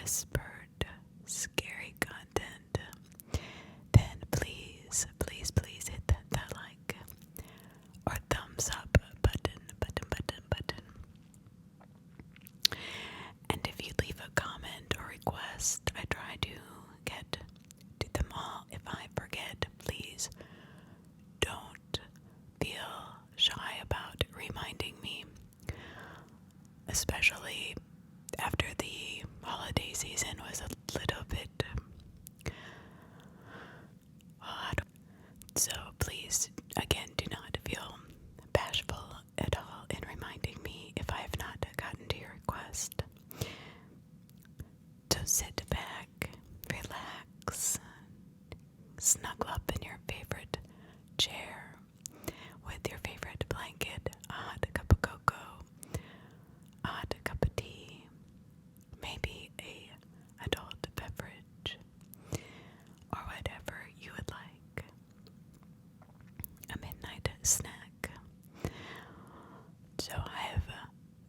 whispered, scary content, then please hit that like or thumbs up button. And if you leave a comment or request, I try to get to them all. If I forget, please don't feel shy about reminding me, especially after the holiday season was a little bit odd. So please, again, do not feel bashful at all in reminding me if I have not gotten to your request. So sit back, relax, snuggle up in your favorite chair with your favorite blanket, a hot cup of cocoa, a hot cup of tea, maybe a adult beverage, or whatever you would like. A midnight snack. So I have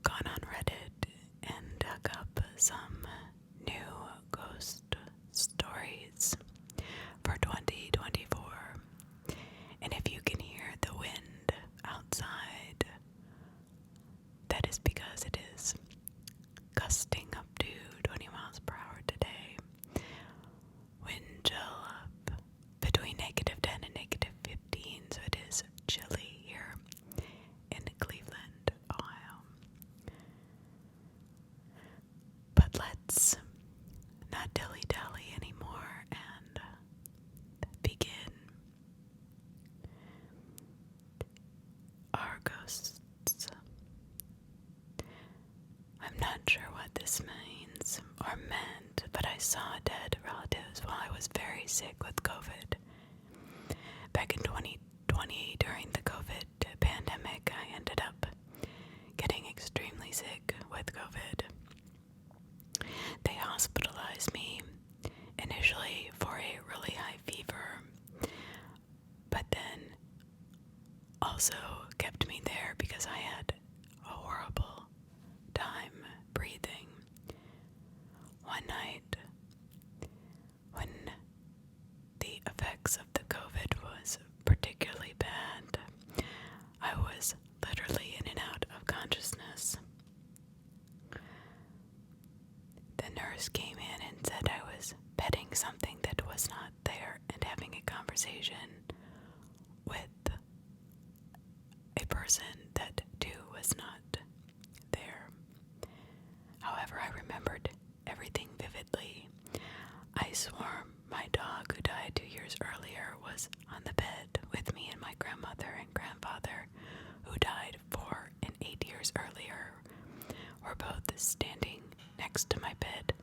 gone on Reddit and dug up some new ghost stories for 2024. And if you can hear the wind outside, that is because it is gusting up to 20 miles per hour today. Wind chill up between -10 and -15, so it is chilly here in Cleveland, Ohio. But let's not dilly-dally anymore and begin our ghosts. I'm not sure what this means or meant, but I saw dead relatives while I was very sick with COVID. Back in 2020, during the COVID pandemic, I ended up getting extremely sick with COVID. They hospitalized me initially for a really high fever, but then also kept me there because I had a horrible time breathing. One night, when the effects of the COVID was particularly bad, I was literally in and out of consciousness. The nurse came in and said I was petting something that was not there and having a conversation with a person that too was not there. However, I remembered everything vividly. I swore my dog, who died 2 years earlier, was on the bed with me, and my grandmother and grandfather, who died 4 and 8 years earlier, were both standing next to my bed,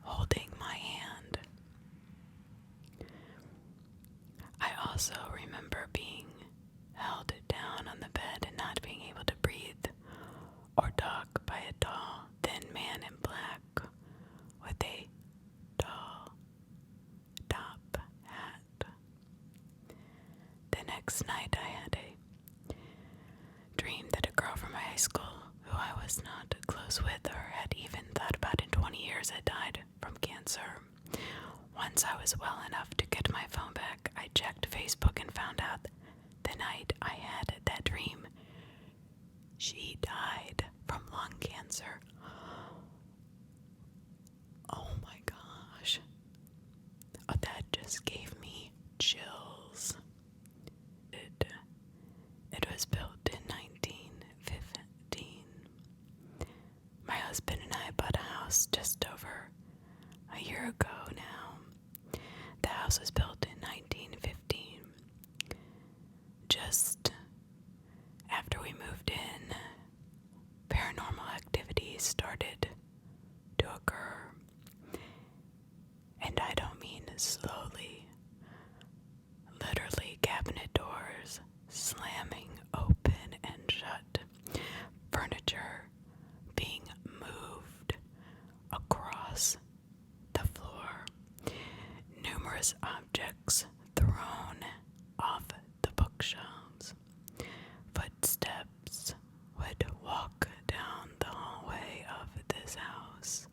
holding my hand. I also remember being held down on the bed and not being able to breathe or talk by a tall, thin man in black with a tall top hat. The next night I had a dream that a girl from my high school, who I was not close with or had even thought about in 20 years, had died from cancer. Once I was well enough to get my phone back, I checked Facebook and found out the night I had that dream, she died from lung cancer. Oh my gosh. Oh, that just gave me chills. It was built in 1915. My husband and I bought a house just over a year ago now. The house was built in 1915. Just after we moved in, paranormal activities started to occur. And I don't mean slowly. Literally, cabinet doors slamming open and shut. Furniture being moved across the floor. Numerous objects thrown off the bookshelves. Footsteps would walk down the hallway of this house.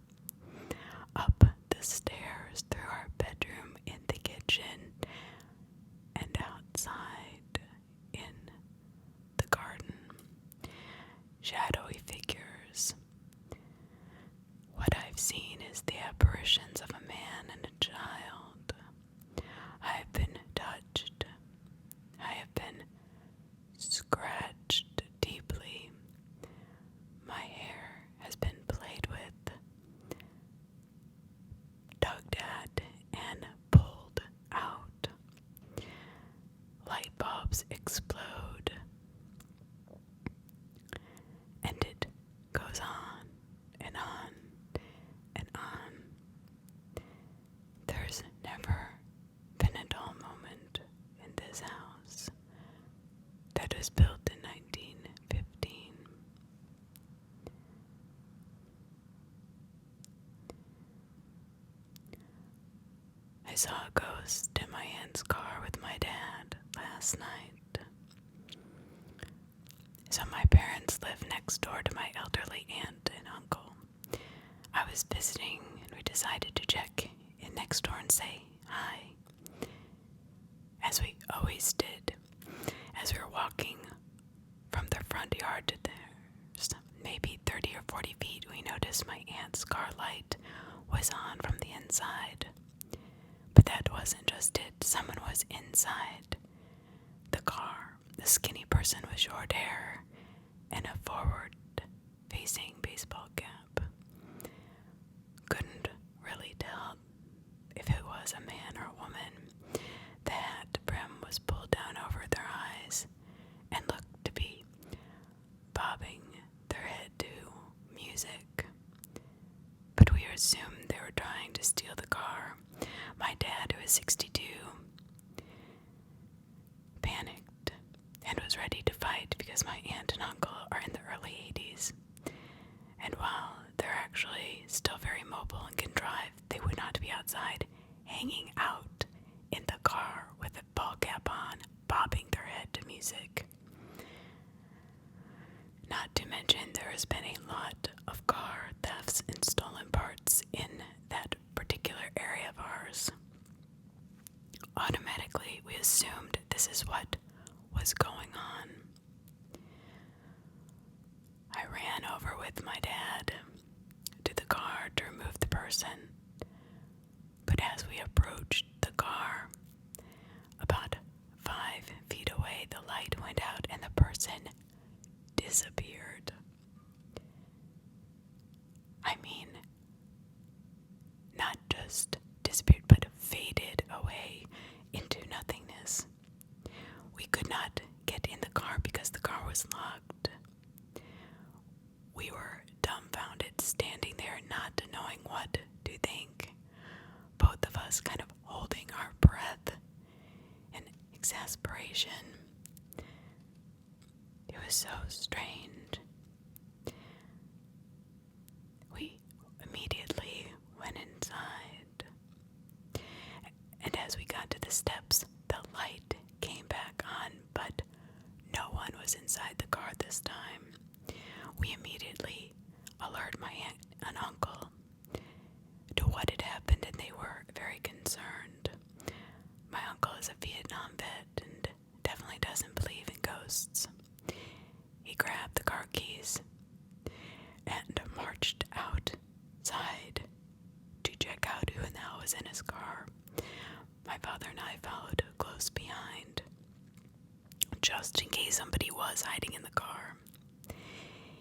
bombs explode. And it goes on and on and on. There's never been a dull moment in this house that was built in 1915. I saw a ghost in my aunt's car with my dad last night. So my parents live next door to my elderly aunt and uncle. I was visiting and we decided to check in next door and say hi, as we always did. As we were walking from their front yard to theirs, maybe 30 or 40 feet, we noticed my aunt's car light was on from the inside. But that wasn't just it. Someone was inside the car. A skinny person with short hair and a forward-facing baseball cap. Couldn't really tell if it was a man or a woman. The hat brim was pulled down over their eyes and looked to be bobbing their head to music. But we assumed they were trying to steal the car. My dad, who is 62, panicked and was ready to fight because my aunt and uncle are in the early 80s. And while they're actually still very mobile and can drive, they would not be outside hanging out in the car with a ball cap on, bobbing their head to music. Not to mention there has been a lot of car thefts and stolen parts in that particular area of ours. Automatically, we assumed this is what was going on. I ran over with my dad to the car to remove the person. But as we approached the car, about 5 feet away, the light went out and the person disappeared. I mean, not just disappeared, but faded away into nothingness. We could not get in the car because the car was locked. We were dumbfounded, standing there, not knowing what to think. Both of us kind of holding our breath in exasperation. It was so strange. We immediately went inside. And as we got to the steps, the light came back on, but no one was inside the car this time. We immediately alerted my aunt and uncle to what had happened, and they were very concerned. My uncle is a Vietnam vet and definitely doesn't believe in ghosts. He grabbed the car keys and marched outside to check out who in the hell was in his car. My father and I followed close behind, just in case somebody was hiding in the car.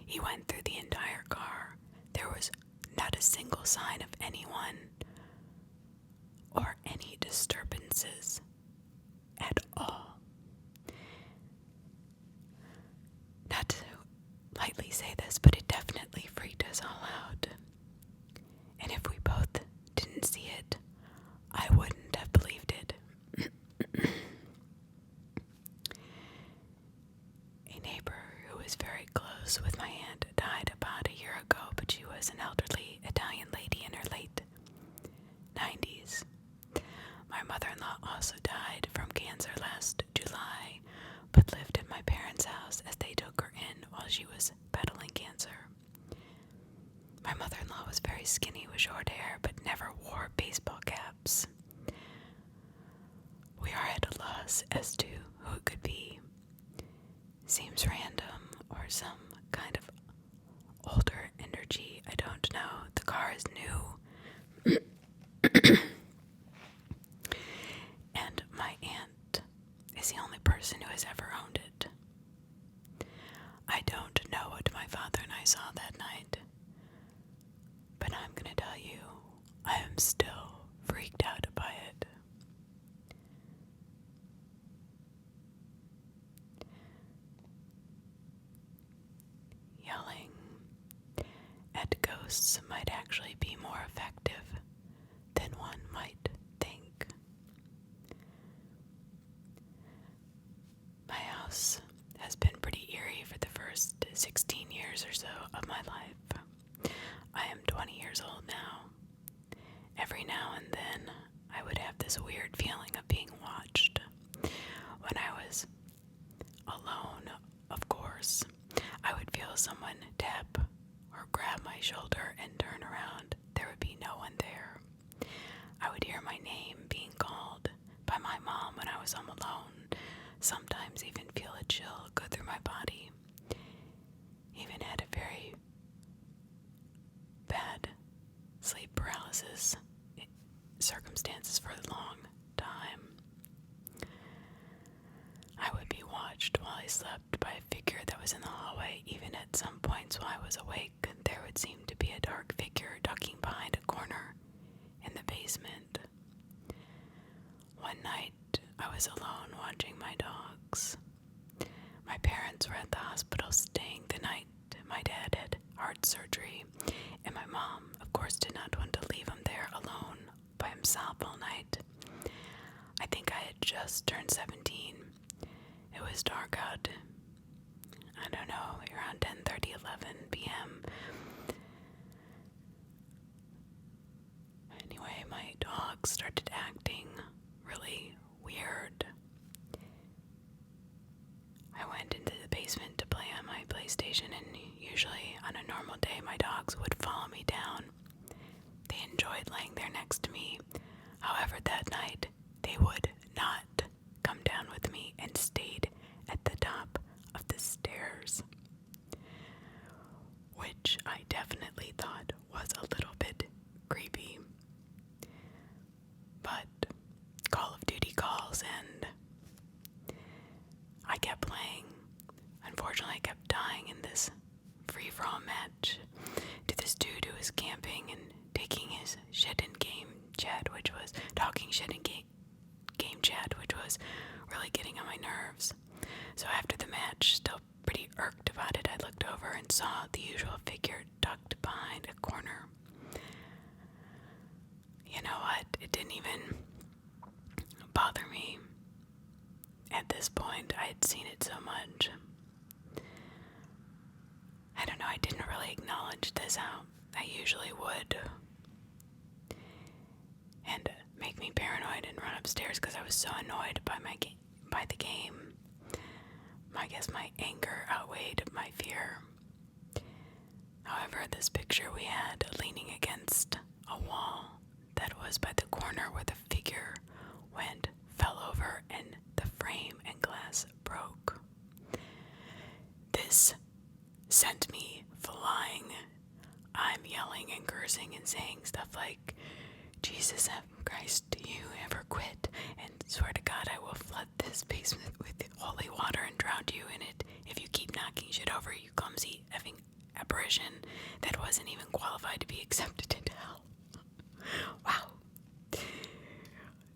He went through the entire car. There was not a single sign of anyone or any disturbances at all. Not to lightly say this, but it definitely freaked us all out. And if we both didn't see it, I wouldn't have believed it. A neighbor who was very close with my aunt died about a year ago, but she was an elderly Italian lady in her late 90s. My mother-in-law also died from cancer last July, but lived at my parents' house as they took her in while she was battling cancer. My mother-in-law was very skinny with short hair, but never wore baseball caps. We are at a loss as to who it could be. Seems random, or some kind of older energy. I don't know. The car is new. And my aunt is the only person who has ever owned it. I don't know what my father and I saw that night, but I'm gonna tell you, I am still freaked out by it. house has been pretty eerie for the first 16 years or so of my life. I am 20 years old now. Every now and then, I would have this weird feeling of being watched. When I was alone, of course, I would feel someone tap or grab my shoulder and turn around. There would be no one there. I would hear my name being called by my mom when I was home alone, sometimes even feel a chill go through my body. Even had a very bad sleep paralysis circumstances for a long time. I would be watched while I slept by a figure that was in the hallway. Even at some points while I was awake, there would seem to be a dark figure ducking behind a corner in the basement. One night, I was alone watching my dogs. My parents were at the hospital staying the night my dad had heart surgery, and my mom, of course, did not want to leave him there alone by himself all night. I think I had just turned 17. It was dark out, I don't know, around 10:30, 11 p.m. Anyway, my dog started acting really weird. I went into the basement to play on my PlayStation, and usually on a normal day my dogs would follow me down. They enjoyed laying there next to me. However, that night they would not come down with me and stayed at the top of the stairs, which I definitely thought was a little bit creepy. But Call of Duty calls and I kept playing. Unfortunately, I kept dying in this free-for-all match to this dude who was camping and taking his shit in game chat, which was talking shit in game chat, which was really getting on my nerves. So after the match, still pretty irked about it, I looked over and saw the usual figure tucked behind a corner. You know what? It didn't even bother me. At this point, I had seen it so much. I don't know, I didn't really acknowledge this how I usually would. And make me paranoid and run upstairs because I was so annoyed by the game. I guess my anger outweighed my fear. However, this picture we had leaning against a wall that was by the corner where the figure went, fell over, and the frame and glass broke. This sent me flying. I'm yelling and cursing and saying stuff like, Jesus have Christ, do you ever quit? And swear to God I will flood this basement with holy water and drown you in it if you keep knocking shit over, you clumsy effing apparition that wasn't even qualified to be accepted into hell. Wow.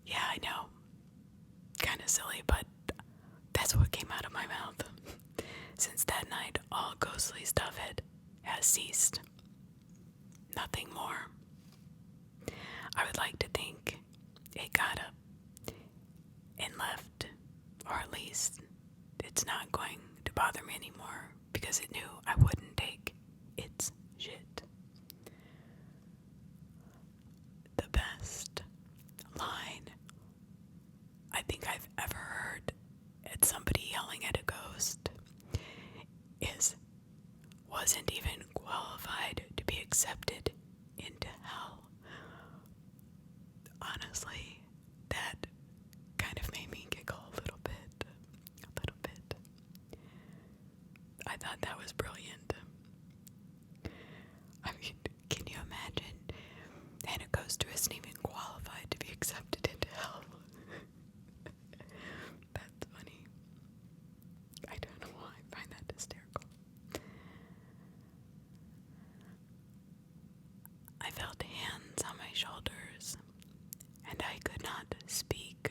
Yeah, I know. Kinda silly, but that's what came out of my mouth. Since that night, all ghostly stuff has ceased. Nothing more. I would like to think it got up and left, or at least it's not going to bother me anymore because it knew I wouldn't take its shit. The best line I think I've ever heard at somebody yelling at a ghost is, wasn't even qualified to be accepted into hell. Honestly, that kind of made me giggle a little bit. I thought that was brilliant. I mean, can you imagine? And a ghost who isn't even qualified to be accepted into hell. That's funny. I don't know why I find that hysterical. I felt hands on my shoulders, and I could not speak.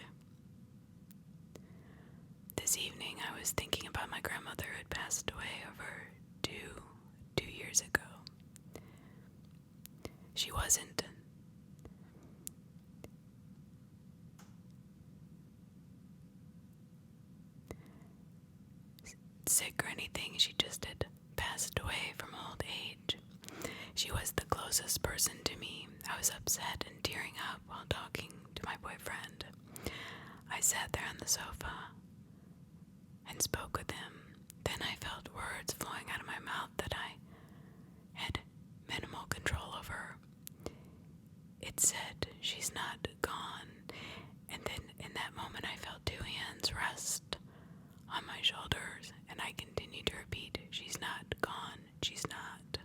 This evening I was thinking about my grandmother who had passed away over two years ago. She wasn't upset and tearing up while talking to my boyfriend. I sat there on the sofa and spoke with him. Then I felt words flowing out of my mouth that I had minimal control over. It said, "She's not gone." And then in that moment I felt two hands rest on my shoulders, and I continued to repeat, "She's not gone, she's not."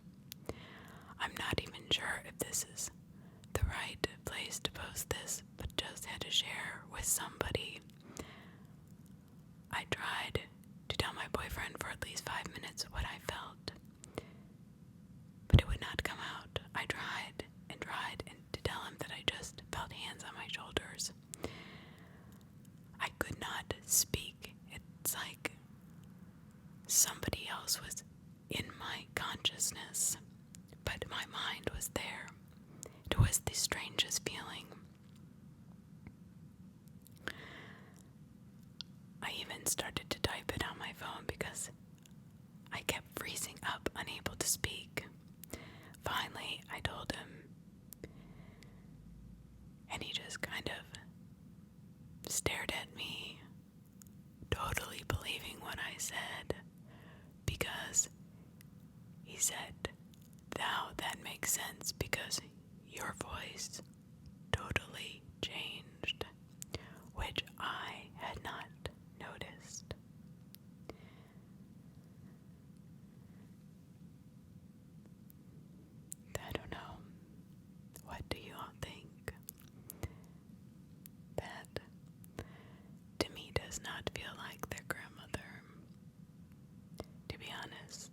I'm not even sure if this is the right place to post this, but just had to share with somebody. I tried to tell my boyfriend for at least 5 minutes what I felt, but it would not come out. I tried and to tell him that I just felt hands on my shoulders. I could not speak. It's like somebody else was in my consciousness, but my mind was there. It was the strangest feeling. I even started to type it on my phone because I kept freezing up, unable to speak. Finally, I told him, and he just kind of stared at me, totally believing what I said, because he said, "Now that makes sense because your voice totally changed," which I had not noticed. I don't know. What do you all think? That, to me, does not feel like their grandmother, to be honest.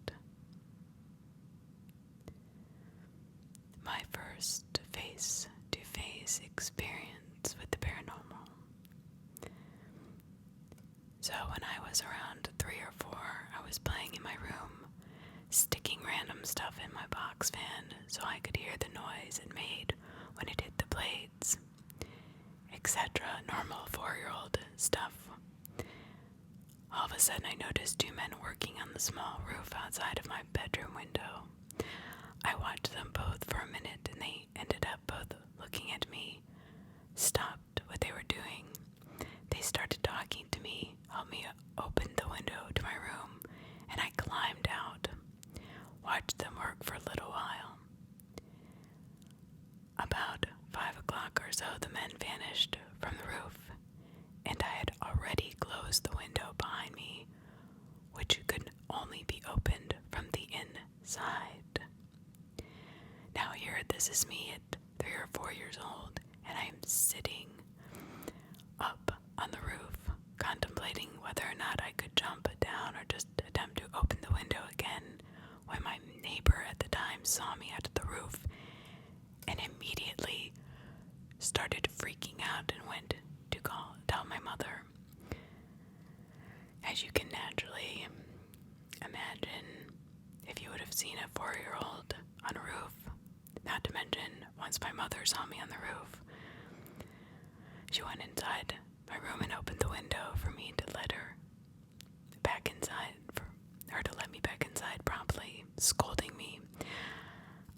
My first face-to-face experience with the paranormal. So when I was around 3 or 4, I was playing in my room, sticking random stuff in my box fan so I could hear the noise it made when it hit the blades, etc. Normal 4-year-old stuff. All of a sudden I noticed 2 men working on the small roof outside of my bedroom window. I watched them both for a minute and they ended up both looking at me, stopped what they were doing. They started talking to me, helped me open the window to my room, and I climbed out, watched them work for a little while. About 5 o'clock or so, the men vanished from the roof, and I had already closed the window behind me, which could only be opened from the inside. Now here, this is me at 3 or 4 years old, and I am sitting up on the roof, contemplating whether or not I could jump down or just attempt to open the window again, when my neighbor at the time saw me out of the roof and immediately started freaking out and went to tell my mother. As you can naturally imagine, if you would have seen a 4-year-old on a roof, not to mention once my mother saw me on the roof, she went inside my room and opened the window for me to let her back inside, for her to let me back inside promptly, scolding me.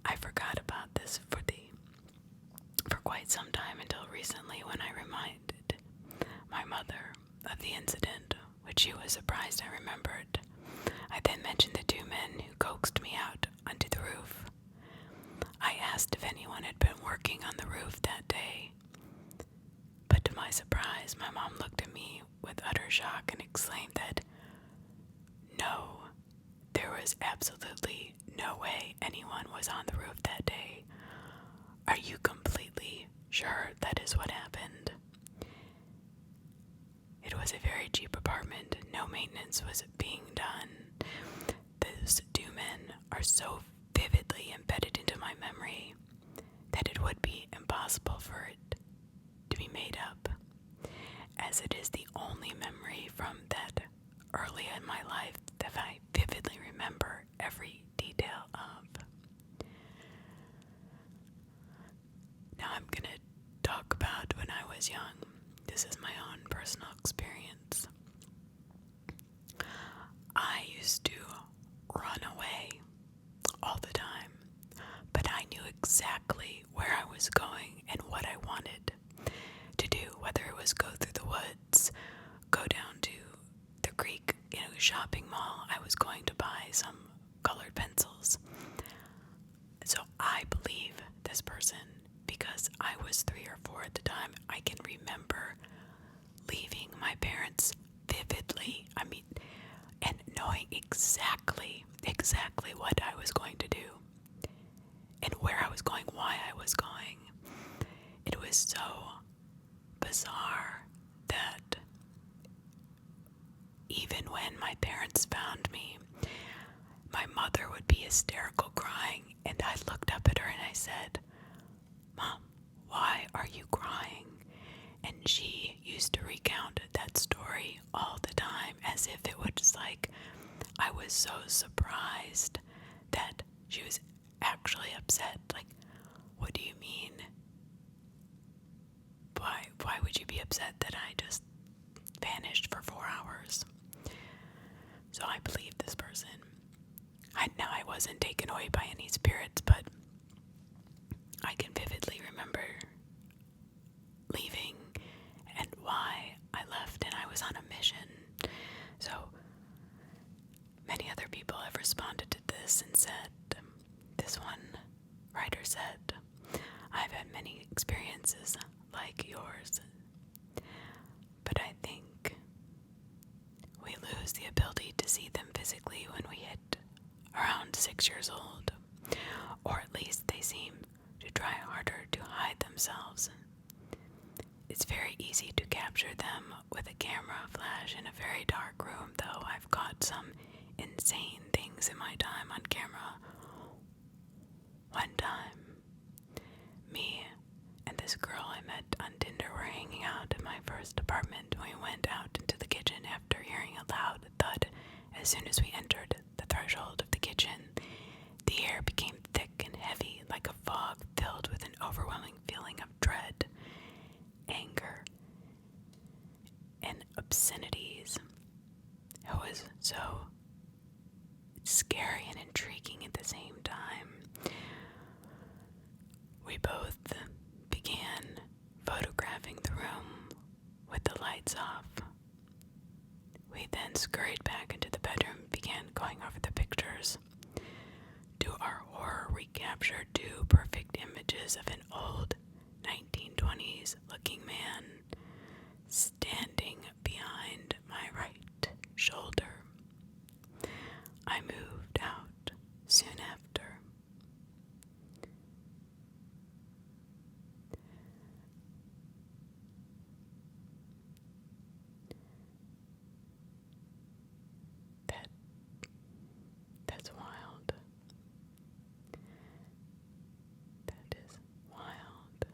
I forgot about this for quite some time until recently, when I reminded my mother of the incident, which she was surprised I remembered. I then mentioned the 2 men who coaxed me out onto the roof. I asked if anyone had been working on the roof that day, but to my surprise, my mom looked at me with utter shock and exclaimed that, no, there was absolutely no way anyone was on the roof that day. Are you completely sure that is what happened? It was a very cheap apartment. No maintenance was being done. Those 2 men are so vividly embedded into my memory that it would be impossible for it to be made up, as it is the only memory from that early in my life that I vividly remember every detail of. Now I'm going to talk about when I was young. This is my own personal experience. I used to run away all the time, but I knew exactly where I was was going and what I wanted to do, whether it was go through the woods, go down to the creek, shopping mall. I was going to buy some colored pencils. So I believe this person because I was 3 or 4 at the time. I can remember leaving my parents vividly. And knowing exactly what I was going to do and where I was going, why I was going. It was so bizarre that even when my parents found me, my mother would be hysterical crying, and I looked up at her and I said, "Mom, why are you crying?" And she used to recount that story all the time as if it was like I was so surprised that she was actually upset. Like, what do you mean? Why would you be upset that I just vanished for 4 hours? So I believe this person. I wasn't taken away by any spirits, but I can vividly remember leaving and why I left, and I was on a mission. So many other people have responded to this and said, this one writer said, "I've had many experiences like yours, but I think we lose the ability to see them physically when we hit around 6 years old, or at least they seem to try harder to hide themselves. It's very easy to capture them with a camera flash in a very dark room, though I've caught some insane things in my time on camera. One time, me and this girl I met on Tinder were hanging out in my first apartment. We went out into the kitchen after hearing a loud thud. As soon as we entered the threshold of the kitchen, the air became thick and heavy, like a fog filled with an overwhelming feeling of dread, anger, and obscenities. It was so scary and intriguing at the same time. We both began photographing the room with the lights off. We then scurried back into the bedroom and began going over the pictures. To our horror, we captured 2 perfect images of an old 1920s looking man standing behind my right shoulder. I moved out soon after. That's wild. That is wild.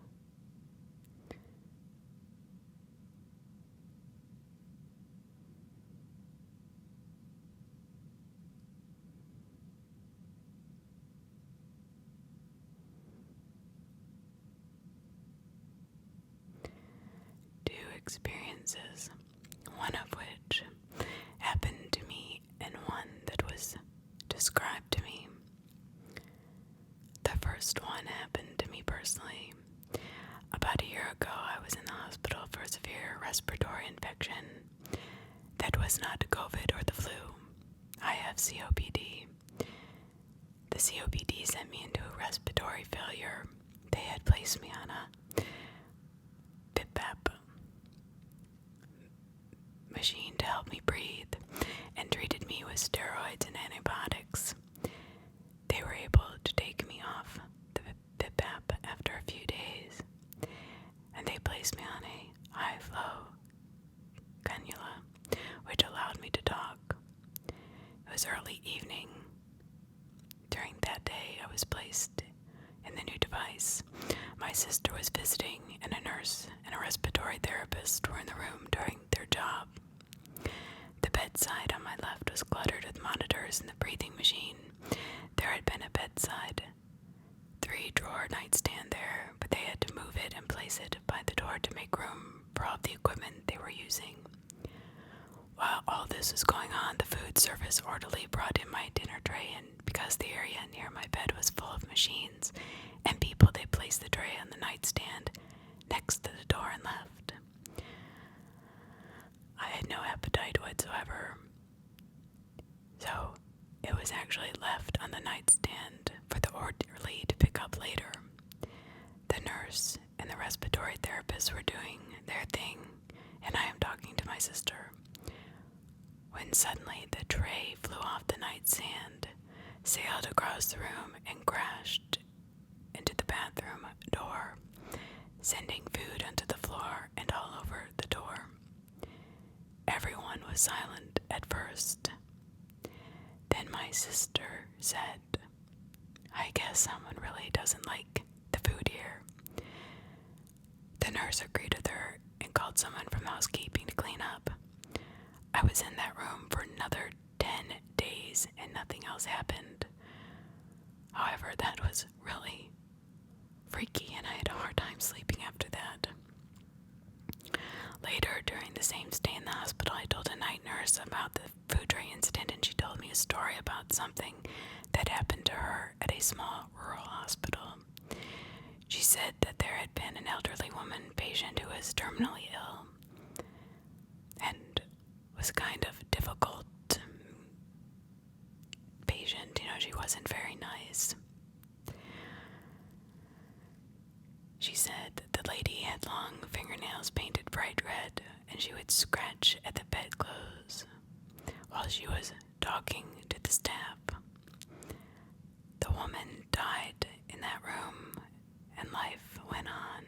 Two experiences, one of which happened to me and one that was described to me. The first one happened to me personally. About a year ago, I was in the hospital for a severe respiratory infection that was not COVID or the flu. I have COPD. The COPD sent me into a respiratory failure. They had placed me on a BiPAP machine to help me breathe and treated me with steroids and antibiotics. They were able to take me off the BiPAP after a few days, and they placed me on a high-flow cannula, which allowed me to talk. It was early evening. During that day, I was placed in the new device. My sister was visiting, and a nurse and a respiratory therapist were in the room doing their job. The bedside on my left was cluttered with monitors and the breathing machine. There had been a bedside 3-drawer nightstand there, but they had to move it and place it by the door to make room for all the equipment they were using. While all this was going on, the food service orderly brought in my dinner tray, and because the area near my bed was full of machines and people, they placed the tray on the nightstand next to the door and left. I had no appetite whatsoever, so it was actually left on the nightstand for the orderly to pick up later. The nurse and the respiratory therapist were doing their thing, and I am talking to my sister, when suddenly the tray flew off the nightstand, sailed across the room, and crashed into the bathroom door, sending food onto the floor and all over the door. Everyone was silent at first. Then my sister said, "I guess someone really doesn't like the food here." The nurse agreed with her and called someone from housekeeping to clean up. I was in that room for another 10 days and nothing else happened. However, that was really freaky and I had a hard time sleeping after that. Later, during the same stay in the hospital, I told a night nurse about the food tray incident, and she told me a story about something that happened to her at a small rural hospital. She said that there had been an elderly woman patient who was terminally ill and was kind of difficult patient. She wasn't very nice. She said that the lady had long fingernails painted bright red, and she would scratch at the bedclothes while she was talking to the staff. The woman died in that room, and life went on.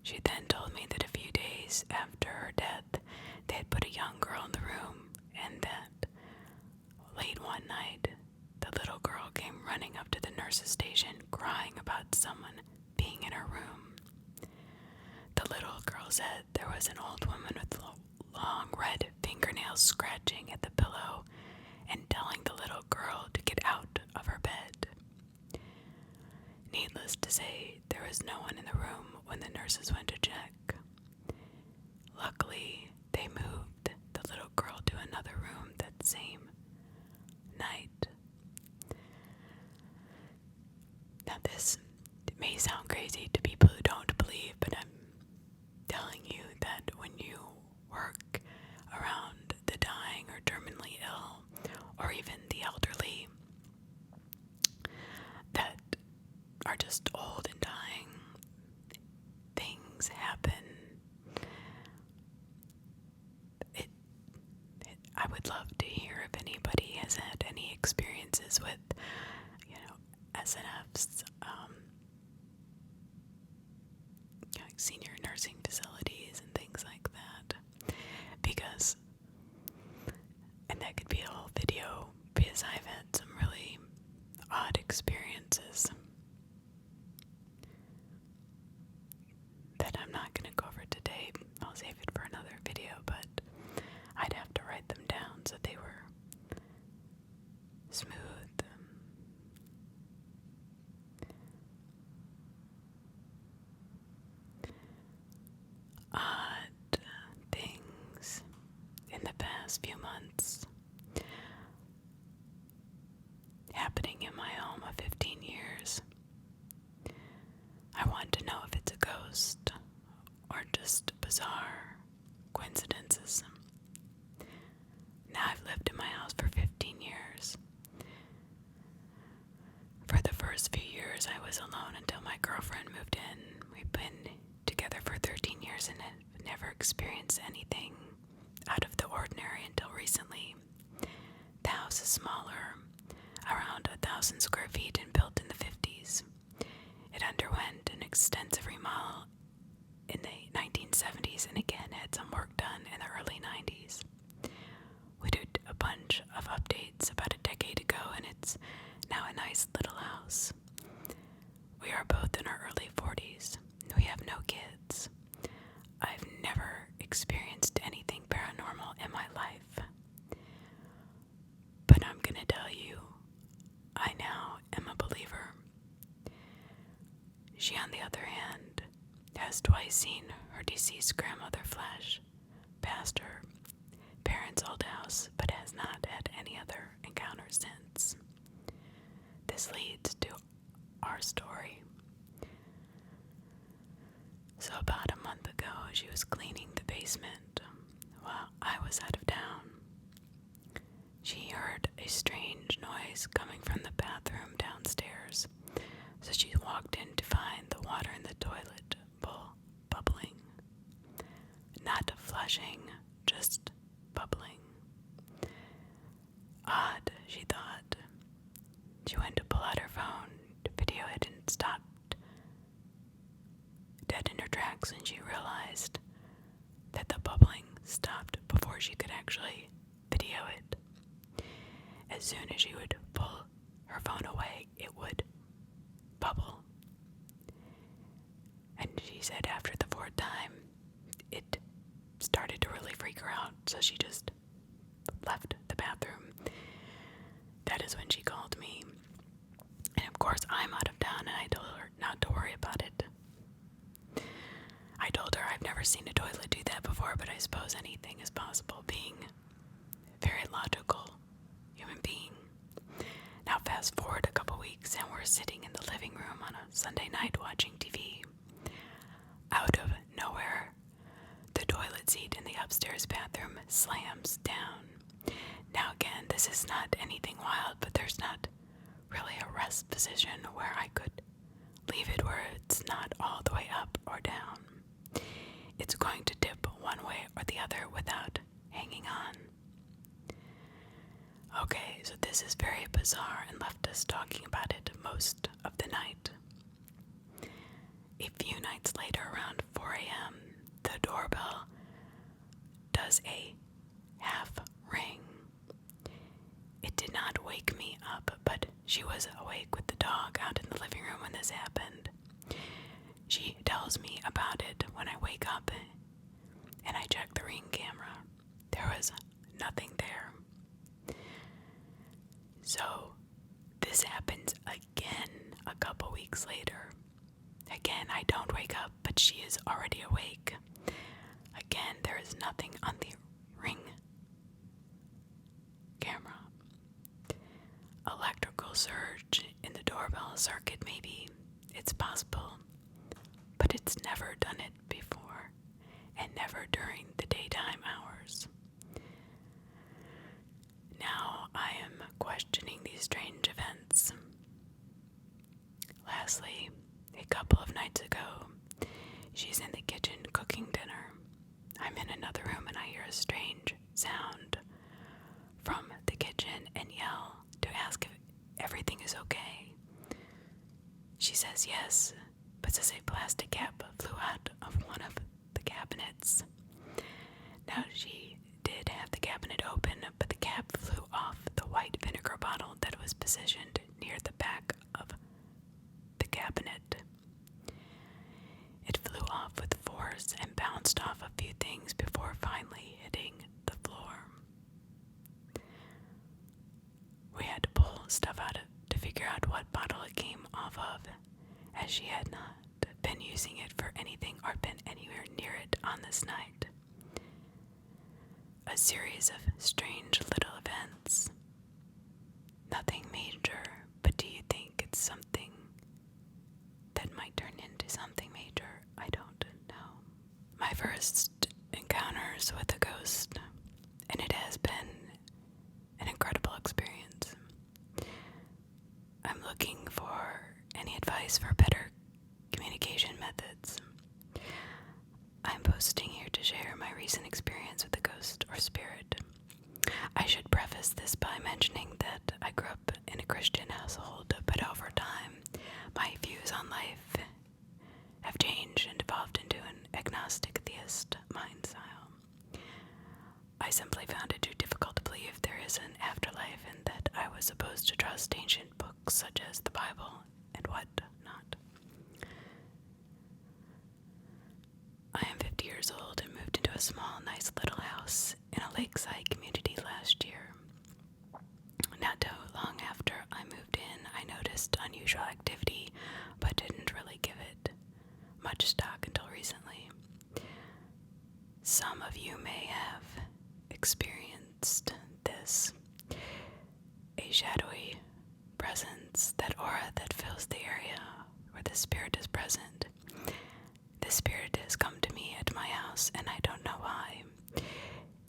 She then told me that a few days after her death, they had put a young girl in the room, and that late one night, the little girl came running up to the nurse's station crying about someone being in her room. The little girl said there was an old woman with long red fingernails scratching at the pillow and telling the little girl to get out of her bed. Needless to say, there was no one in the room when the nurses went to check. Luckily, they moved the little girl to another room that same night. Now this may sound crazy to people who don't believe, but I'm telling you that when you work around the dying or terminally ill, or even the elderly that are just old and dying, things happen. I would love to hear if anybody has had any experiences with, SNFs, senior nursing facilities and things like that, because, and that could be a whole video, because I've had some really odd experiences that I'm not going to go over today. I'll save it for another video, but I'd have to write them down so they were smooth. Odd things in the past few months happening in my home of 15 years. I want to know if it's a ghost or just bizarre coincidences. Now I've lived in my house for 15 years. For the first few years I was alone until my girlfriend moved in. We've been together for 13 years and have never experienced anything out of the ordinary until recently. The house is smaller, around 1,000 square feet, and built in the 50s. It underwent an extensive remodel in the 1970s and again had some work done in the early 90s. We did a bunch of updates about a decade ago, and it's now a nice little house. We are both in our early 40s. We have no kids. I've never experienced anything paranormal in my life. But I'm gonna tell you, I now am a believer. She, on the other hand, has twice seen her deceased grandmother flash past her, parents' old house, but has not had any other encounters since. This leads to our story. So about a month ago, she was cleaning the basement while I was out of town. She heard a strange noise coming from the bathroom downstairs, so she walked in to find the water in the toilet bowl bubbling. Not flushing, just bubbling. Odd, she thought. She went to pull out her phone to video it and stopped dead in her tracks, and she realized that the bubbling stopped before she could actually video it. As soon as she would pull her phone away, it would bubble. And she said after the fourth time, it started to really freak her out, so she just left the bathroom. That is when she called me. And of course, I'm out of town, and I told her not to worry about it. I told her I've never seen a toilet do that before, but I suppose anything is possible, being a very logical human being. Now fast forward a couple weeks, and we're sitting in the living room on a Sunday night watching TV. Out of nowhere, the toilet seat in the upstairs bathroom slams down. Now again, this is not anything wild, but there's not really a rest position where I could leave it where it's not all the way up or down. It's going to dip one way or the other without hanging on. Okay, so this is very bizarre and left us talking about it most of the night. A few nights later, around 4 a.m., the doorbell does a half ring. It did not wake me up, but she was awake with the dog out in the living room when this happened. She tells me about it when I wake up and I check the Ring camera. There was nothing there. So this happens again a couple weeks later. Again, I don't wake up, but she is already awake. Again, there is nothing on the Ring camera. Electrical surge in the doorbell circuit, maybe. It's possible. But it's never done it before, and never during the daytime hours. Now I am questioning these strange events. Lastly, a couple of nights ago, she's in the kitchen cooking dinner. I'm in another room and I hear a strange sound from the kitchen and yell to ask if everything is okay. She says yes, but says a plastic cap flew out of one of the cabinets. Now she did have the cabinet open, but the cap flew off the white vinegar bottle that was positioned near the back of the cabinet. It flew off with force and bounced off a few things before finally hitting the floor. We had to pull stuff out to figure out what bottle it came off of, as she had not been using it for anything or been anywhere near it on this night. A series of strange little events. Nothing major, but do you think it's something that might turn into something major? I don't know. My first encounters with a ghost, and it has been an incredible experience. I'm looking for any advice for better communication methods. I'm posting here to share my recent experience with a ghost or spirit. I should preface this by mentioning that I grew up in a Christian household, but over time, my views on life have changed and evolved into an agnostic theist mind style. I simply found it too difficult to believe there is an afterlife and that I was supposed to trust ancient books such as the Bible and what not. I am 50 years old and moved into a small, nice little house in a lakeside community last year. Not too long after I moved in, I noticed unusual activity, but didn't really give it much stock until recently. Some of you may have experienced this. A shadowy presence, that aura that fills the area where the spirit is present. The spirit has come to me at my house, and I don't know why.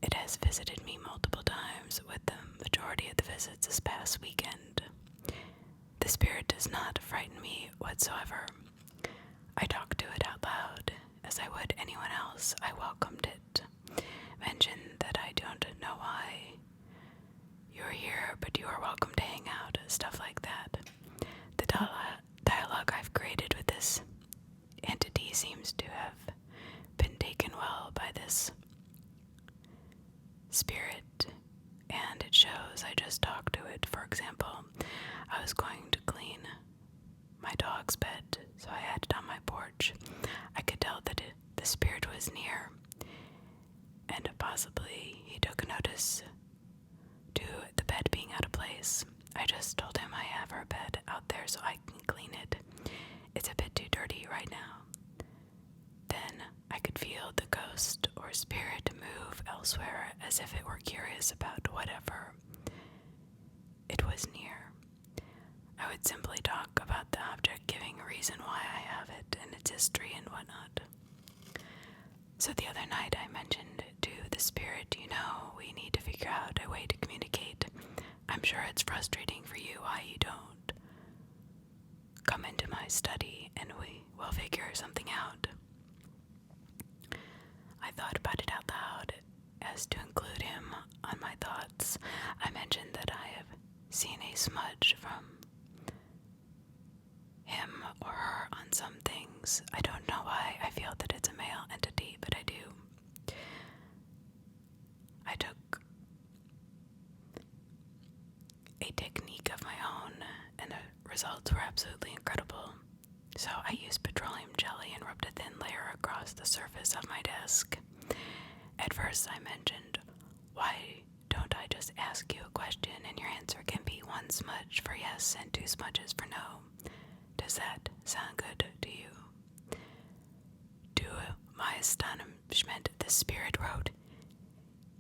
It has visited me multiple times, with the majority of the visits this past weekend. The spirit does not frighten me whatsoever. I talk to it out loud, as I would anyone else. I welcomed it. Mentioned that I don't know why you're here, but you are welcome to hang out, stuff like that. The dialogue I've created with this entity seems to have been taken well by this spirit, and it shows. I just talked to it. For example, I was going to clean my dog's bed, so I had it on my porch. I could tell that the spirit was near, and possibly he took notice to the bed being out of place. I just told him I have our bed out there so I can clean it. It's a bit too dirty right now. Then I could feel the ghost or spirit move elsewhere, as if it were curious about whatever it was near. I would simply talk about the object, giving a reason why I have it and its history and whatnot. So the other night I mentioned to the spirit, we need to figure out a way to communicate. I'm sure it's frustrating for you why you don't come into my study, and we will figure something out. I thought about it out loud as to include him on my thoughts. I mentioned that I have seen a smudge from him or her on some things. I don't know why I feel that it's a male entity, but I do. I took a technique of my own, and the results were absolutely incredible. So I used petroleum jelly and rubbed a thin layer across the surface of my desk. At first I mentioned, why don't I just ask you a question and your answer can be one smudge for yes and two smudges for no? Does that sound good to you? To my astonishment, the spirit wrote,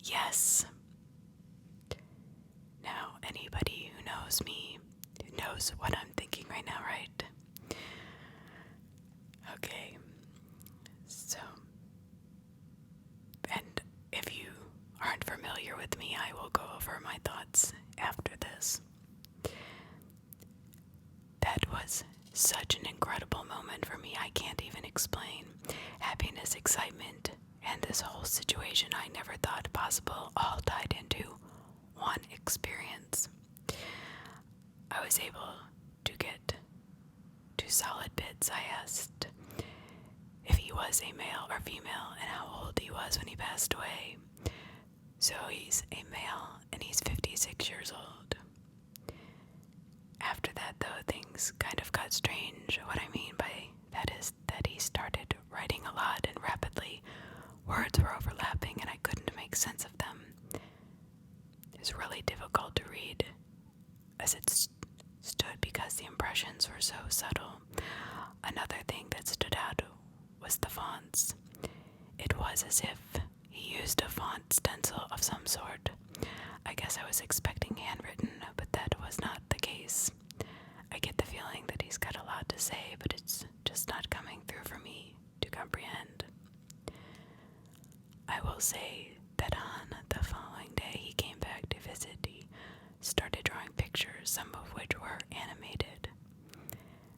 yes. Now, anybody who knows me knows what I'm thinking right now, right? Okay, so, and if you aren't familiar with me, I will go over my thoughts after this. That was such an incredible moment for me, I can't even explain. Happiness, excitement, and this whole situation I never thought possible all tied into one experience. I was able to get two solid bits. I asked if he was a male or female and how old he was when he passed away. So he's a male and he's 56 years old. After that, though, things kind of got strange. What I mean by that is that he started writing a lot and rapidly. Words were overlapping and I couldn't make sense of them. It was really difficult to read as it stood because the impressions were so subtle. Another thing that stood out was the fonts. It was as if he used a font stencil of some sort. I guess I was expecting handwritten, but that was not the case. I get the feeling that he's got a lot to say, but it's just not coming through for me to comprehend. I will say that on the following day he came back to visit. He started drawing pictures, some of which were animated.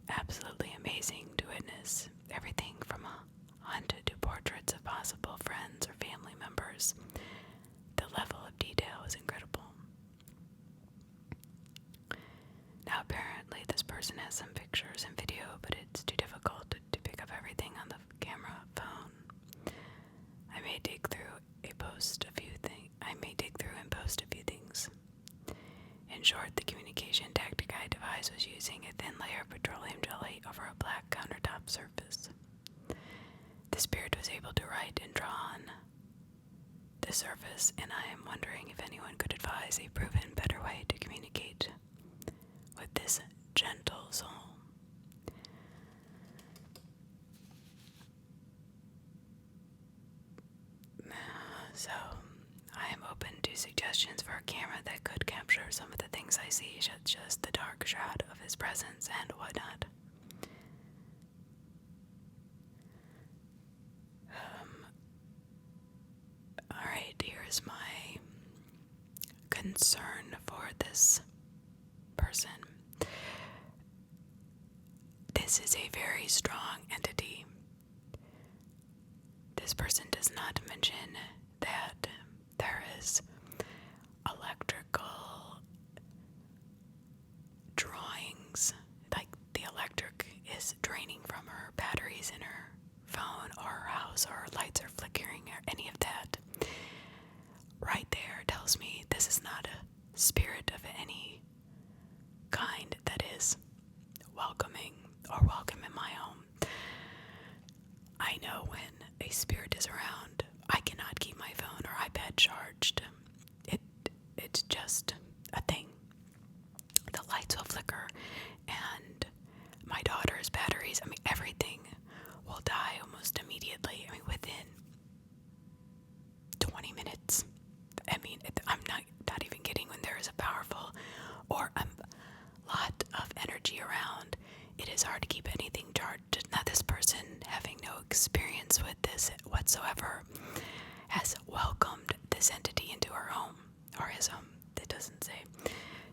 Absolutely amazing to witness. Everything from a hunt to portraits of possible friends or family members. The level of detail is incredible. Now apparently this person has some pictures and video, but it's too difficult to pick up everything on the camera phone. I may dig through and post a few things. In short, the communication tactic I devised was using a thin layer of petroleum jelly over a black countertop surface. The spirit was able to write and draw on the surface, and I am wondering if anyone could advise a proven better way to communicate with this gentle soul. So, I am open do suggestions for a camera that could capture some of the things I see, such as the dark shroud of his presence and whatnot. Alright, here's my concern for this person. This is a very strong entity. This person does not mention that there is electrical drawings, like the electric is draining from her batteries in her phone or her house, or her lights are flickering, or any of that. Right there tells me this is not a spirit of any kind that is welcoming or welcome in my home. I know when a spirit is around, I cannot keep my phone or iPad charged. It's just a thing. The lights will flicker, and my daughter's batteries, everything will die almost immediately. Within 20 minutes. I'm not even kidding. When there is a powerful or a lot of energy around, it is hard to keep anything charged. Now, this person, having no experience with this whatsoever, has welcomed this entity into her home, or his home. It doesn't say,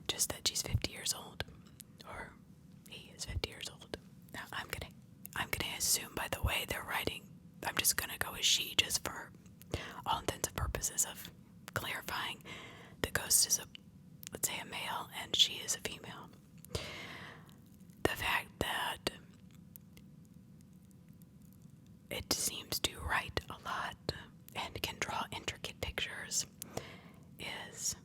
just that she's 50 years old, or he is 50 years old. Now, I'm gonna assume by the way they're writing, I'm just gonna go with she, just for all intents and purposes of clarifying. The ghost is let's say a male, and she is a female. The fact that it seems to write a lot and can draw intricate pictures is,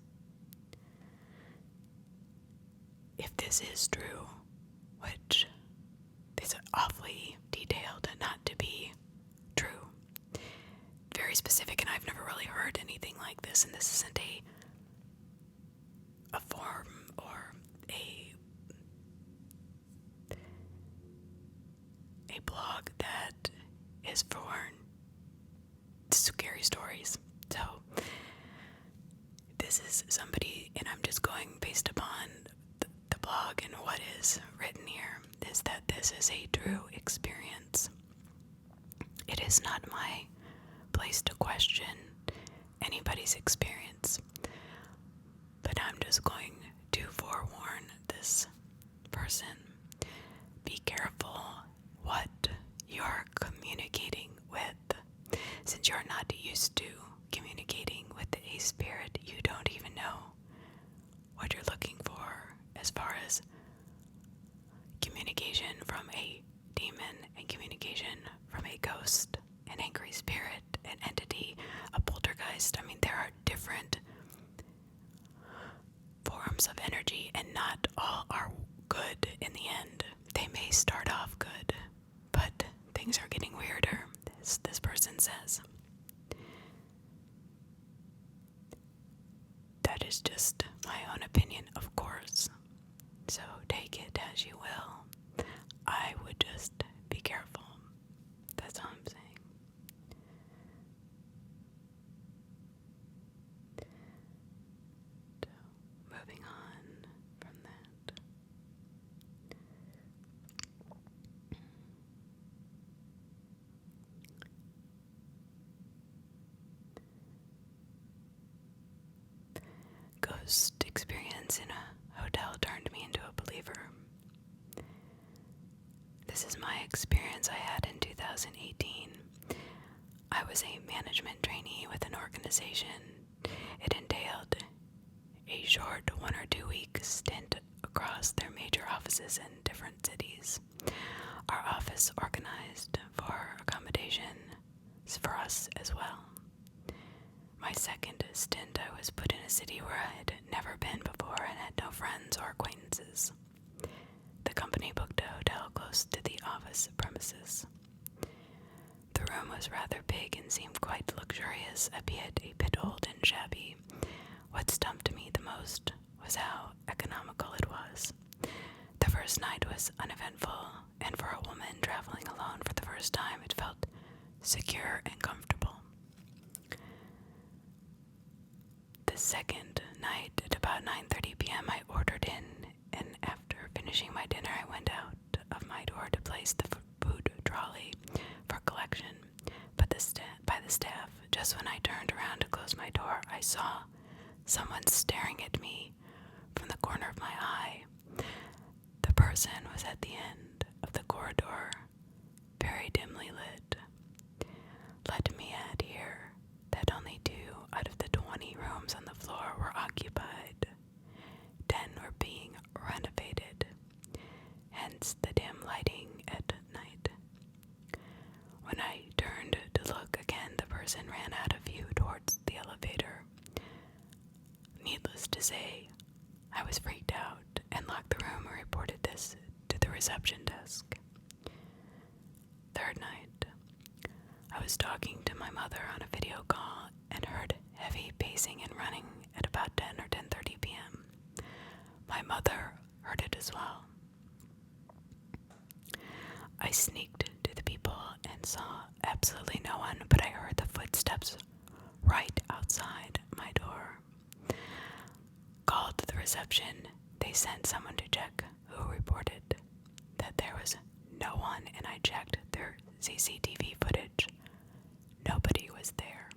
if this is true, which is awfully detailed not to be true, very specific, and I've never really heard anything like this, and this isn't a form or a blog that is for scary stories. So this is somebody, and I'm just going based upon the blog and what is written here, is that this is a true experience. It is not my place to question anybody's experience, but I'm just going to forewarn this person. Be careful what you're communicating with. Since you're not used to communicating with a spirit, you don't even know what you're looking for as far as communication from a demon and communication from a ghost, an angry spirit, an entity, a poltergeist. There are different forms of energy, and not all are good in the end. They may start off good, but things are getting weirder, this person says. That is just my own opinion, of course, so take it as you will. I would just be careful. That's all I'm saying. So, moving on from that. Ghost experience in a hotel turned me into a believer. This is my experience I had in 2018. I was a management trainee with an organization. It entailed a short 1 or 2 week stint across their major offices in different cities. Our office organized for accommodations for us as well. My second stint, I was put in a city where I had never been before and had no friends or acquaintances. The company booked a hotel close to the office premises. The room was rather big and seemed quite luxurious, albeit a bit old and shabby. What stumped me the most was how economical it was. The first night was uneventful, and for a woman traveling alone for the first time, it felt secure and comfortable. The second night at about 9:30 p.m. I ordered in, and after finishing my dinner I went out of my door to place the food trolley for collection. But by the staff, just when I turned around to close my door, I saw someone staring at me from the corner of my eye. The person was at the end of the corridor, very dimly lit. Let me add here that only 2 out of the 20 rooms on the floor were occupied. 10 were being renovated, hence the dim lighting at night. When I turned to look again, the person ran out of view towards the elevator. Needless to say, I was freaked out and locked the room and reported this to the reception desk. Third night, I was talking to my mother on a video call and heard heavy pacing and running at about 10 or 10:30 p.m. My mother heard it as well. I sneaked to the people and saw absolutely no one, but I heard the footsteps right outside my door. Called the reception. They sent someone to check, who reported that there was no one, and I checked their CCTV footage. Nobody was there.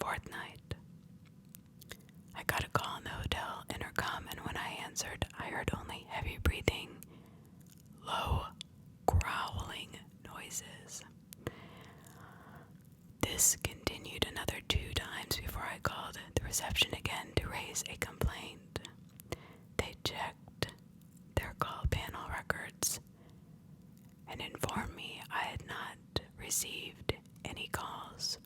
Fourth night, I got a call on the hotel intercom, and when I answered, I heard only heavy breathing, low growling noises. This continued another 2 times before I called the reception again to raise a complaint. They checked their call panel records and informed me I had not received any calls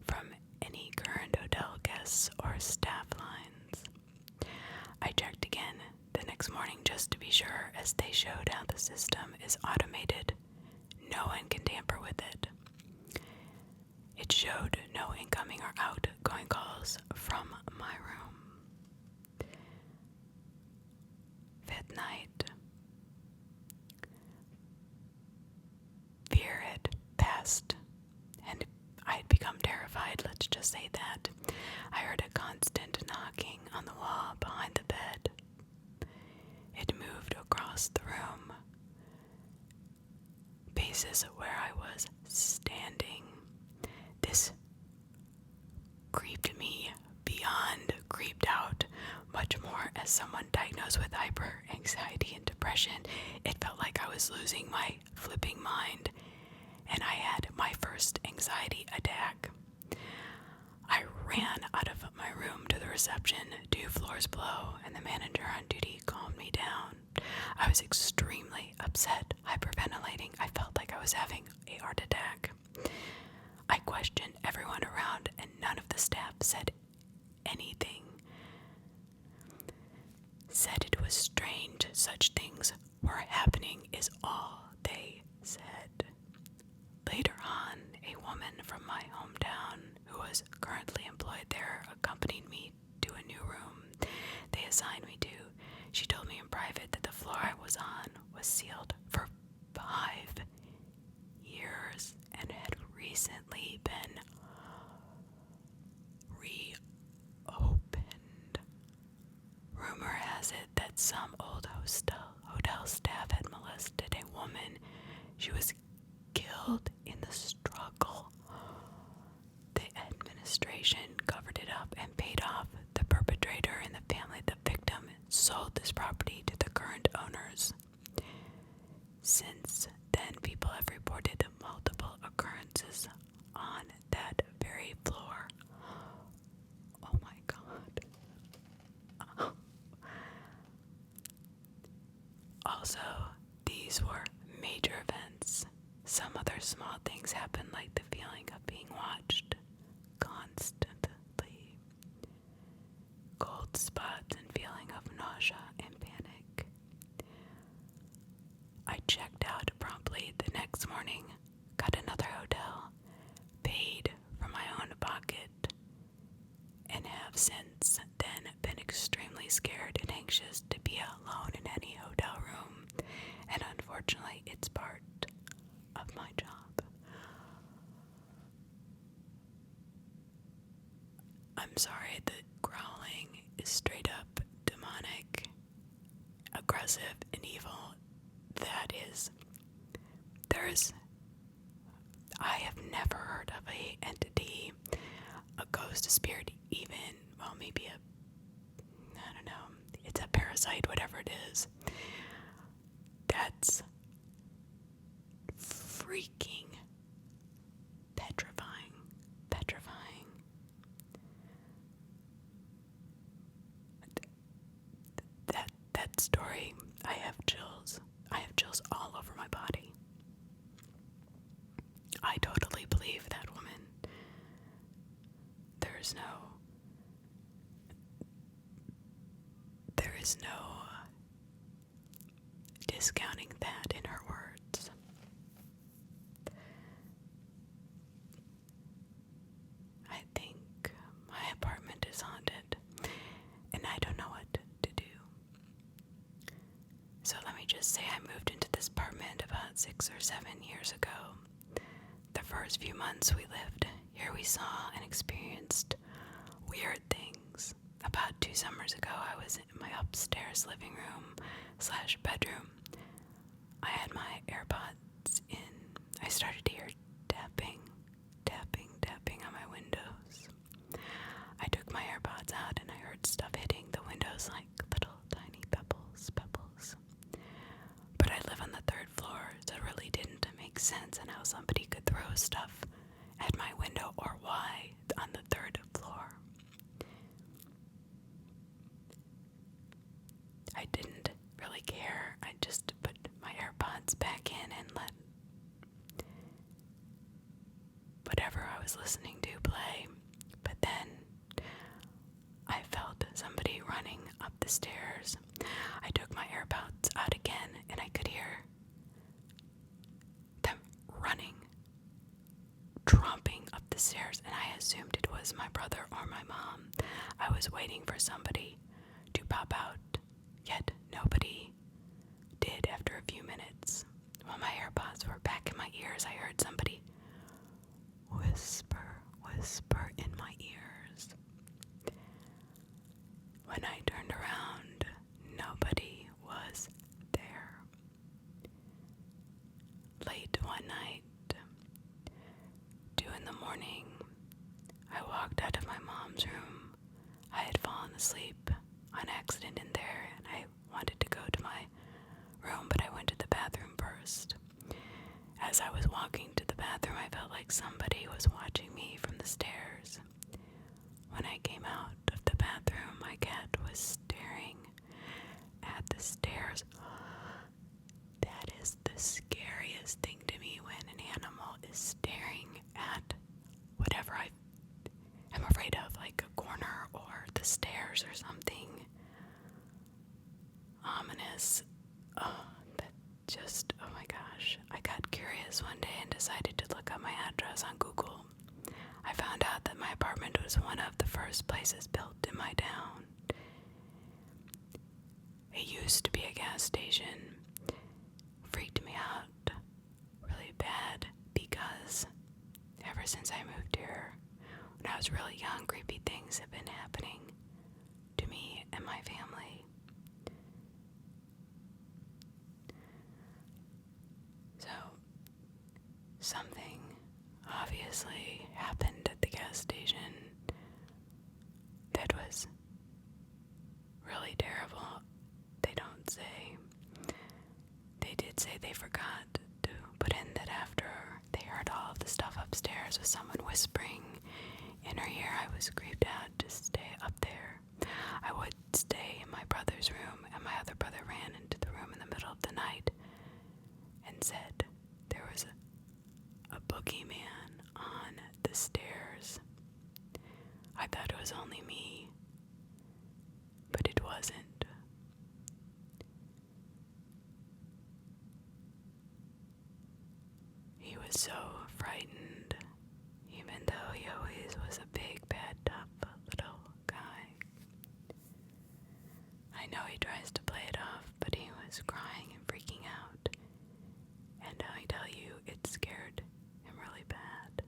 from any current hotel guests or staff lines. I checked again the next morning just to be sure, as they showed how the system is automated. No one can tamper with it. It showed no incoming or outgoing calls from my room. Fifth night. Fear had passed, and I had become terrified, let's just say that. I heard a constant knocking on the wall behind the bed. It moved across the room, paces where I was standing. This creeped me beyond creeped out, much more as someone diagnosed with hyper-anxiety and depression. It felt like I was losing my flipping mind, and I had my first anxiety attack. I ran out of my room to the reception 2 floors below, and the manager on duty calmed me down. I was extremely upset, hyperventilating. I felt like I was having a heart attack. I questioned everyone around, and none of the staff said anything. Said it was strange such things were happening is all they said. Later on, a woman from my hometown who was currently employed there accompanied me to a new room they assigned me to. She told me in private that the floor I was on was sealed for 5 years and had recently been reopened. Rumor has it that some old hotel staff had molested a woman. She was killed in the struggle. The administration covered it up and paid off the perpetrator and the family of the victim, sold this property to the current owners. Since then, people have reported multiple occurrences on that very floor. Oh my God. Also, these were major events. Some other small things happened, like the feeling of being watched constantly, cold spots, and feeling of nausea and panic. I checked out promptly the next morning, got another hotel, paid from my own pocket, and have since then been extremely scared and anxious to be alone in any hotel room, and unfortunately it's part of my job. I'm I'm sorry, the growling is straight up demonic, aggressive, and evil. I have never heard of a entity, a ghost, a spirit, even, well, maybe I don't know, it's a parasite, whatever it is, that's freaking petrifying. That story, I have chills all over my body. I totally believe that woman. There is no discounting that in her words. I think my apartment is haunted, and I don't know what to do. So let me just say I moved into this apartment about 6 or 7 years ago. The first few months we lived here, we saw and experienced weird things. About 2 summers ago, I was in my upstairs living room / bedroom. I had my AirPods in. I started to hear tapping on my windows. I took my AirPods out and I heard stuff hitting the windows like little tiny pebbles. But I live on the 3rd floor, so it really didn't make sense on how somebody could throw stuff at my window, or why on the 3rd floor. I didn't really care. I just put my AirPods back in and let whatever I was listening to play. But then I felt somebody running up the stairs. I took my AirPods out again and I could hear them running, tromping up the stairs, and I assumed it was my brother or my mom. I was waiting for somebody to pop out, yet nobody did. After a few minutes, while my AirPods were back in my ears, I heard somebody whisper in my ears. When I turned around, nobody was there. Late one night, 2 in the morning, I walked out of my mom's room. I had fallen asleep on accident in there, and I wanted to go to my room, but I went to the bathroom first. As I was walking to the bathroom, I felt like somebody was watching me from the stairs. When I came out of the bathroom, my cat was staring at the stairs. That is the scariest thing to me, when an animal is staring at whatever I am afraid of, like a corner or the stairs or something ominous. Oh my gosh. I got curious one day and decided to look up my address on Google. I found out that my apartment was one of the first places built in my town. It used to be a gas station. Freaked me out really bad because ever since I moved here, when I was really young, creepy things have been happening to me and my family. So, something obviously happened at the gas station that was really terrible. They don't say. They did say they forgot to put in that after they heard all of the stuff upstairs with someone whispering in her ear, I was creeped out to stay up there. I would stay in my brother's room, and my other brother ran into the room in the middle of the night and said there was a boogeyman on the stairs. I thought it was only me, but it wasn't. He was so frightened, even though he always was a big, bad, tough little guy. I know he tries to play it off, but he was crying and freaking out. And I tell you, it scared him really bad.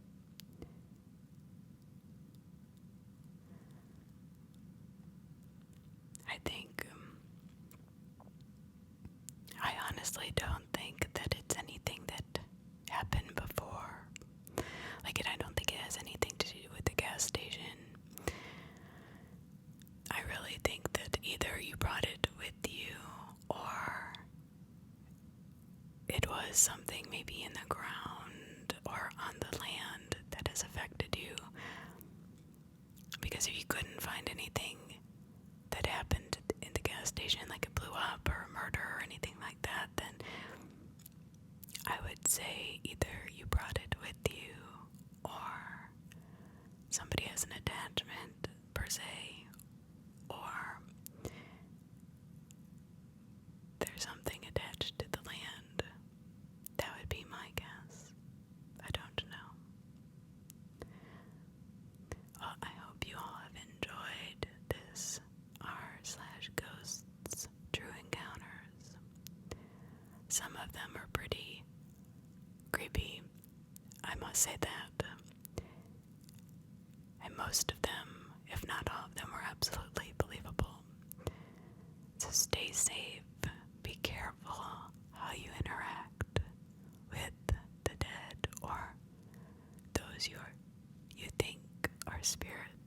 situation, like it blew up or murder or anything like that, then I would say either you brought it with you or somebody has an attachment per se, or there's something attached to the land. That would be my guess. I don't know. Well, I hope you all have enjoyed this r/ghosts true encounters. Some of them are pretty creepy, I must say that. And most of them, if not all of them, were absolutely believable. So stay safe, be careful how you interact with the dead or those you think are spirits.